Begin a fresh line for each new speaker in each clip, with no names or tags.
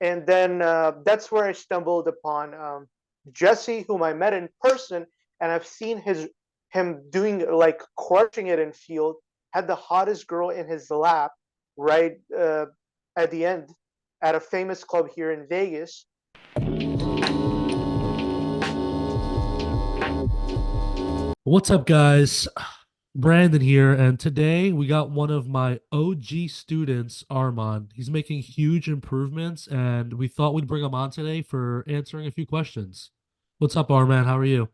And then that's where I stumbled upon Jesse, whom I met in person, and I've seen him doing like crushing it in field. Had the hottest girl in his lap right at the end at a famous club here in Vegas.
What's up, guys? Brandon here, and today we got one of my OG students, Armand. He's making huge improvements, and we thought we'd bring him on today for answering a few questions. What's up, Armand? How are you?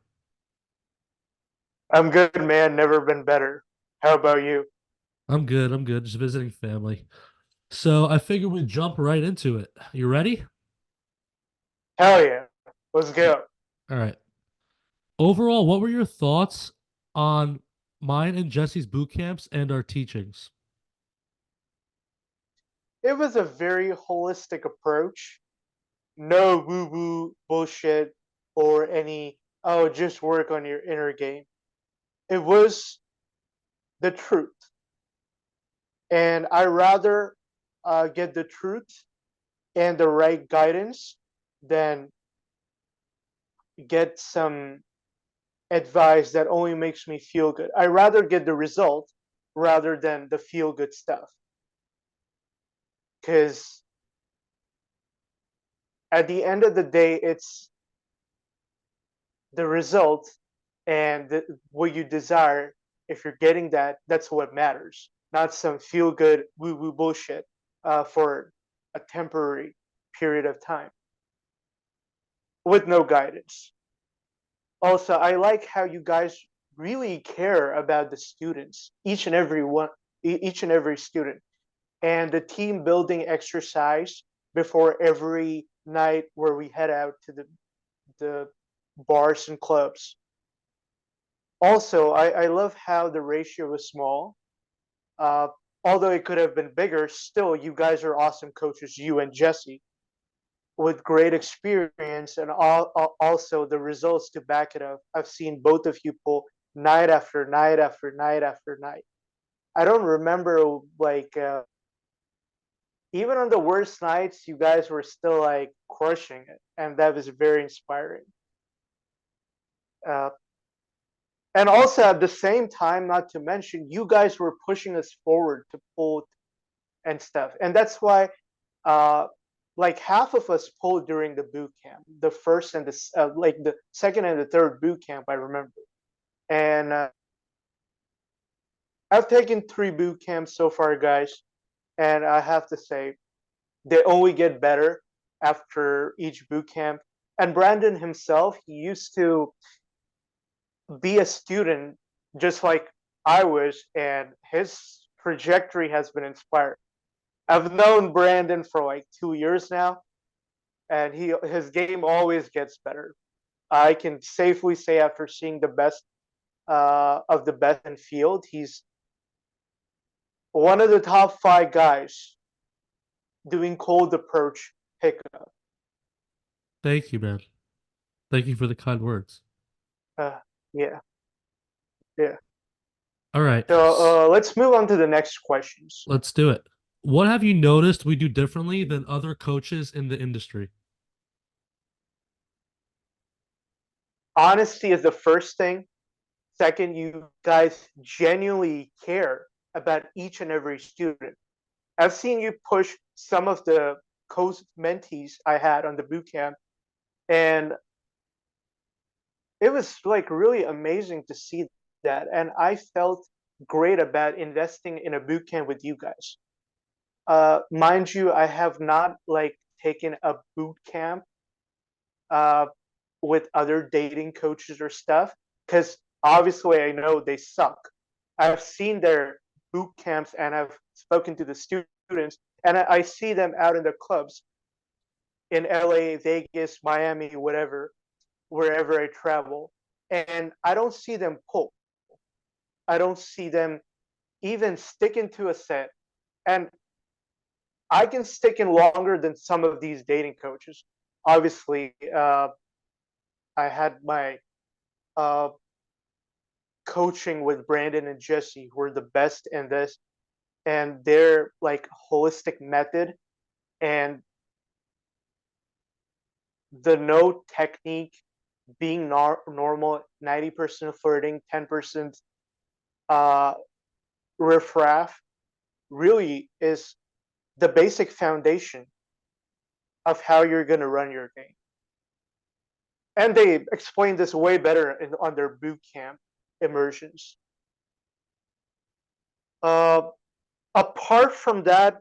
I'm good, man. Never been better. How about you?
I'm good. I'm good. Just visiting family. So I figured we'd jump right into it. You ready?
Hell yeah. Let's go.
All right. Overall, what were your thoughts on mine and Jesse's boot camps and our teachings?
It was a very holistic approach. No woo woo bullshit or any, oh, just work on your inner game. It was the truth. And I rather get the truth and the right guidance than get some advice that only makes me feel good. I rather get the result rather than the feel good stuff. Because at the end of the day, it's the result and what you desire. If you're getting that, that's what matters, not some feel good woo woo bullshit for a temporary period of time with no guidance. Also, I like how you guys really care about the students, each and every one, each and every student, and the team building exercise before every night where we head out to the bars and clubs. Also, I love how the ratio was small. Uh, Although it could have been bigger, still, you guys are awesome coaches, you and Jesse, with great experience and also the results to back it up. I've seen both of you pull night after night after night after night. I don't remember like even on the worst nights, you guys were still like crushing it, and that was very inspiring. Uh, and also at the same time, not to mention, you guys were pushing us forward to pull and stuff, and that's why uh, like half of us pulled during the boot camp, the first and the like the second and the third boot camp, I remember. And I've taken 3 boot camps so far, guys, and I have to say they only get better after each boot camp. And Brandon himself, he used to be a student just like I was, and his trajectory has been inspired. I've known Brandon for like 2 years now, and his game always gets better. I can safely say after seeing the best of the best in field, he's one of the top 5 guys doing cold approach pickup.
Thank you, man. Thank you for the kind words.
Uh, yeah, yeah.
All right.
So let's move on to the next questions.
Let's do it. What have you noticed we do differently than other coaches in the industry?
Honesty is the first thing. Second, you guys genuinely care about each and every student. I've seen you push some of the coach mentees I had on the boot camp, and it was like really amazing to see that. And I felt great about investing in a boot camp with you guys. Mind you, I have not like taken a boot camp uh, with other dating coaches or stuff because obviously I know they suck. I've seen their boot camps and I've spoken to the students, and I see them out in the clubs in LA, Vegas, Miami, whatever, wherever I travel. And I don't see them pull. I don't see them even stick into a set. And I can stick in longer than some of these dating coaches. Obviously, I had my uh, coaching with Brandon and Jesse, who are the best in this, and their like holistic method and the no technique, being normal, 90% flirting, 10% uh, riffraff, really is the basic foundation of how you're going to run your game. And they explain this way better on their boot camp immersions. Uh, Apart from that,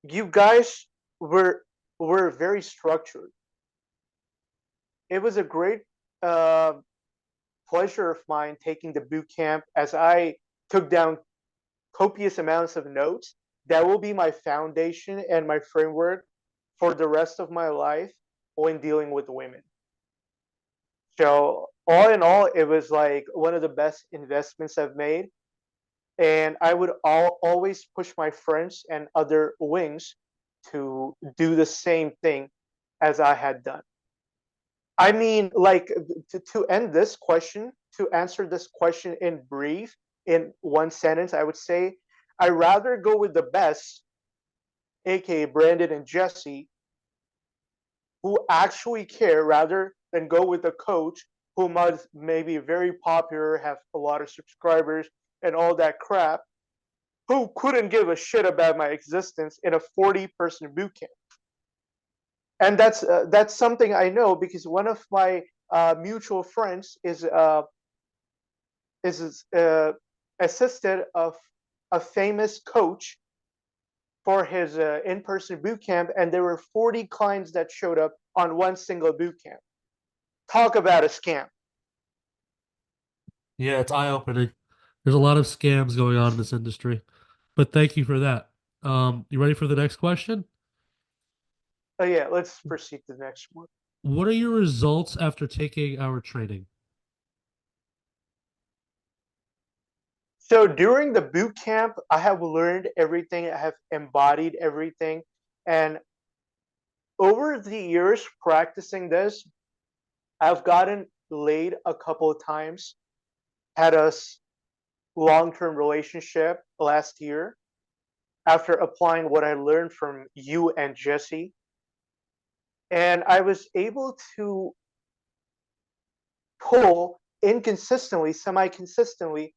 you guys were were very structured. It was a great uh, pleasure of mine taking the boot camp as I took down copious amounts of notes. That will be my foundation and my framework for the rest of my life when dealing with women. So all in all, it was like one of the best investments I've made. And I would always push my friends and other wings to do the same thing as I had done. I mean, like to end this question, to answer this question in brief, in one sentence, I would say I rather go with the best, aka Brandon and Jesse, who actually care rather than go with a coach who must maybe very popular, have a lot of subscribers and all that crap, who couldn't give a shit about my existence in a 40-person boot camp. And that's something I know because one of my mutual friends is assisted of a famous coach for his in-person boot camp, and there were 40 clients that showed up on one single boot camp. Talk about a scam.
Yeah, it's eye-opening. There's a lot of scams going on in this industry. But thank you for that. You ready for the next question?
Oh yeah, let's proceed to the next one.
What are your results after taking our training?
So during the boot camp, I have learned everything, I have embodied everything, and over the years practicing this, I've gotten laid a couple of times, had a long-term relationship last year after applying what I learned from you and Jesse. And I was able to pull inconsistently, semi consistently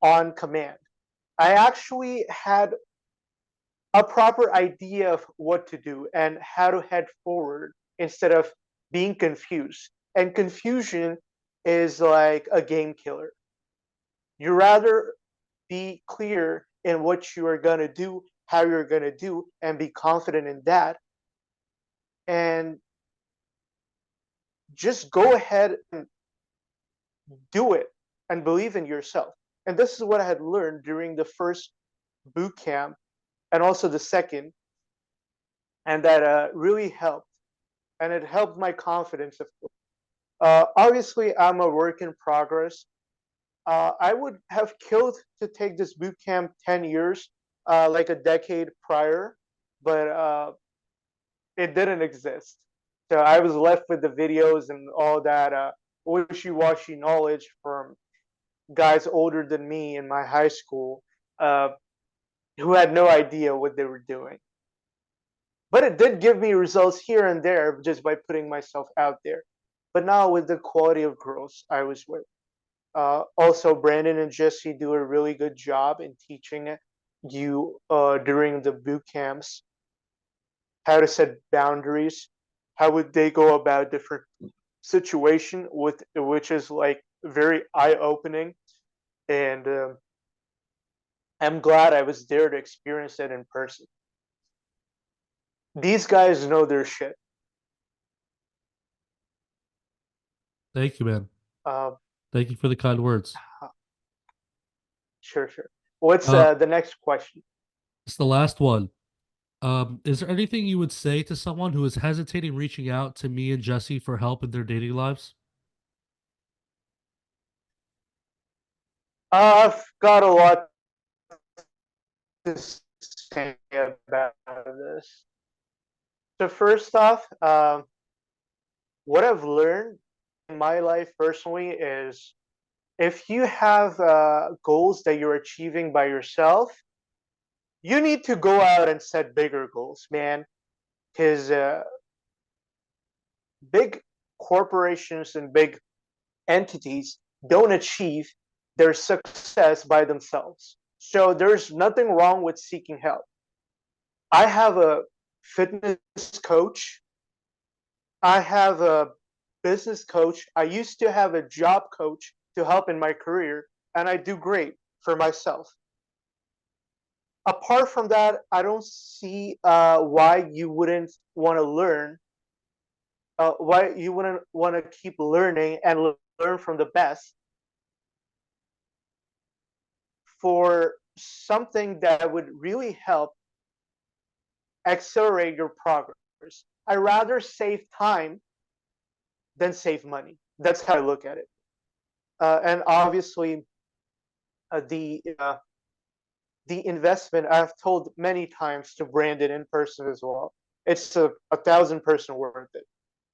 on command. I actually had a proper idea of what to do and how to head forward instead of being confused. And confusion is like a game killer. You rather be clear in what you are going to do, how you're going to do, and be confident in that. And just go ahead and do it and believe in yourself. And this is what I had learned during the first boot camp and also the second, and that really helped. And it helped my confidence. Obviously, I'm a work in progress. I would have killed to take this boot camp 10 years, like a decade prior, but it didn't exist. So I was left with the videos and all that wishy-washy knowledge from guys older than me in my high school uh, who had no idea what they were doing. But it did give me results here and there just by putting myself out there. But now with the quality of growth I was with. Also, Brandon and Jesse do a really good job in teaching you during the boot camps how to set boundaries, how would they go about different situation with which is like very eye opening, and I'm glad I was there to experience it in person. These guys know their shit.
Thank you, man.
Uh,
Thank you for the kind words.
sure, sure. What's
Uh,
the next question?
it's the last one. Is there anything you would say to someone who is hesitating reaching out to me and Jesse for help in their dating lives?
I've got a lot to say about this. So first off, what I've learned in my life personally is if you have goals that you're achieving by yourself, you need to go out and set bigger goals, man. because big corporations and big entities don't achieve their success by themselves. So there's nothing wrong with seeking help. I have a fitness coach. I have a business coach. I used to have a job coach to help in my career, and I do great for myself. Apart from that, I don't see why you wouldn't want to learn, why you wouldn't want to keep learning and learn from the best for something that would really help accelerate your progress. I rather save time than save money. That's how I look at it. And obviously, uh, the uh, the investment I've told many times to Brandon in person as well. It's a 1,000% worth it.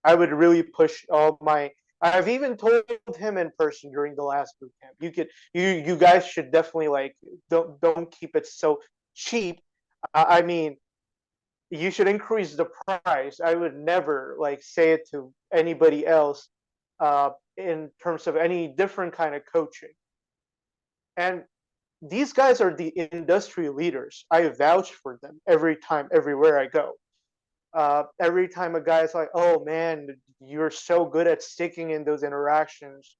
I would really push all my. I've even told him in person during the last boot camp. You guys should definitely like don't keep it so cheap. I mean, you should increase the price. I would never like say it to anybody else in terms of any different kind of coaching. And these guys are the industry leaders. I vouch for them every time, everywhere I go. Every time a guy's like, "Oh man, you're so good at sticking in those interactions,"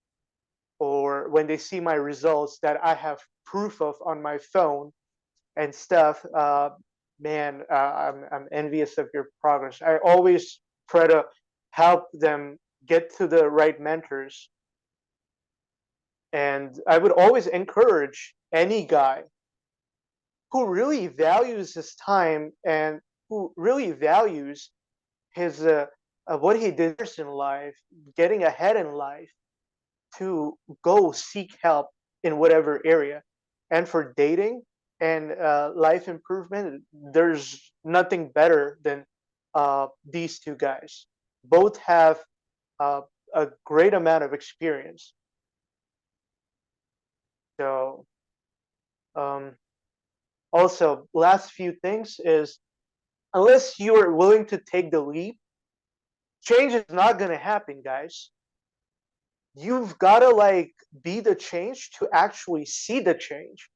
or when they see my results that I have proof of on my phone and stuff, man, I'm envious of your progress. I always try to help them get to the right mentors, and I would always encourage any guy who really values his time and who really values his what he did in life, getting ahead in life, to go seek help in whatever area. And for dating and life improvement, there's nothing better than these two guys. Both have uh, a great amount of experience. So, um, also, last few things is unless you are willing to take the leap, change is not going to happen, guys. You've got to like be the change to actually see the change.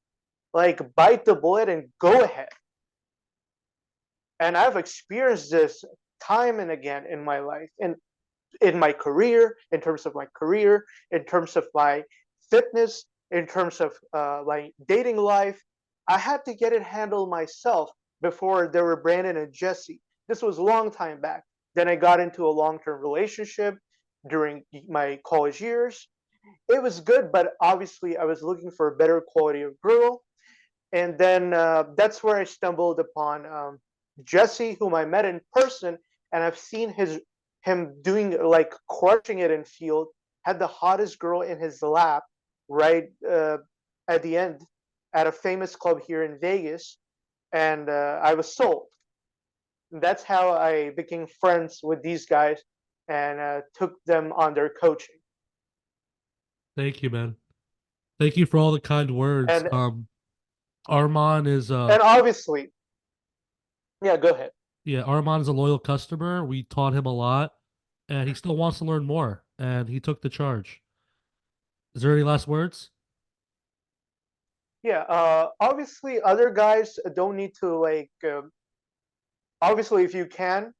Like bite the bullet and go ahead. And I've experienced this time and again in my life and in my career, in terms of my career, in terms of my fitness, in terms of my dating life. I had to get it handled myself before there were Brandon and Jesse. This was a long time back. Then I got into a long-term relationship during my college years. It was good, but obviously I was looking for a better quality of girl. And then that's where I stumbled upon Jesse, whom I met in person, and I've seen him doing like crushing it in field. Had the hottest girl in his lap right at the end at a famous club here in Vegas, and I was sold. And that's how I became friends with these guys and took them on their coaching.
Thank you, man. Thank you for all the kind words.
And
Armand is
and obviously, yeah, go ahead.
yeah, Armand is a loyal customer. We taught him a lot, and he still wants to learn more, and he took the charge. Is there any last words?
Yeah, obviously, other guys don't need to like. Obviously, if you can,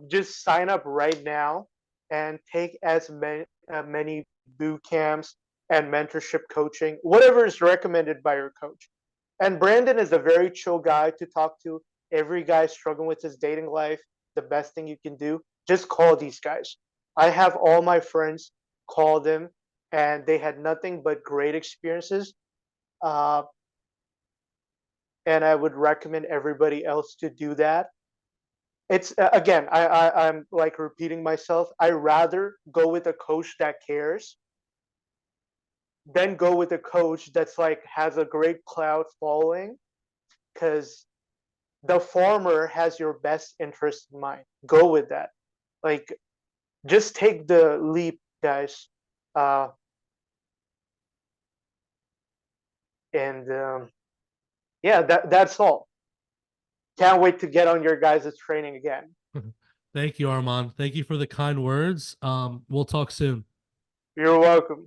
just sign up right now and take as many boot camps and mentorship coaching, whatever is recommended by your coach. And Brandon is a very chill guy to talk to. Every guy struggling with his dating life, the best thing you can do, just call these guys. I have all my friends call them, and they had nothing but great experiences. Uh, and I would recommend everybody else to do that. It's again, I'm like repeating myself. I rather go with a coach that cares than go with a coach that's like has a great cloud following, because the former has your best interest in mind. Go with that. Like, just take the leap, guys. Uh, and yeah, that's all. Can't wait to get on your guys' training again.
Thank you, Armand. Thank you for the kind words. We'll talk soon.
You're welcome.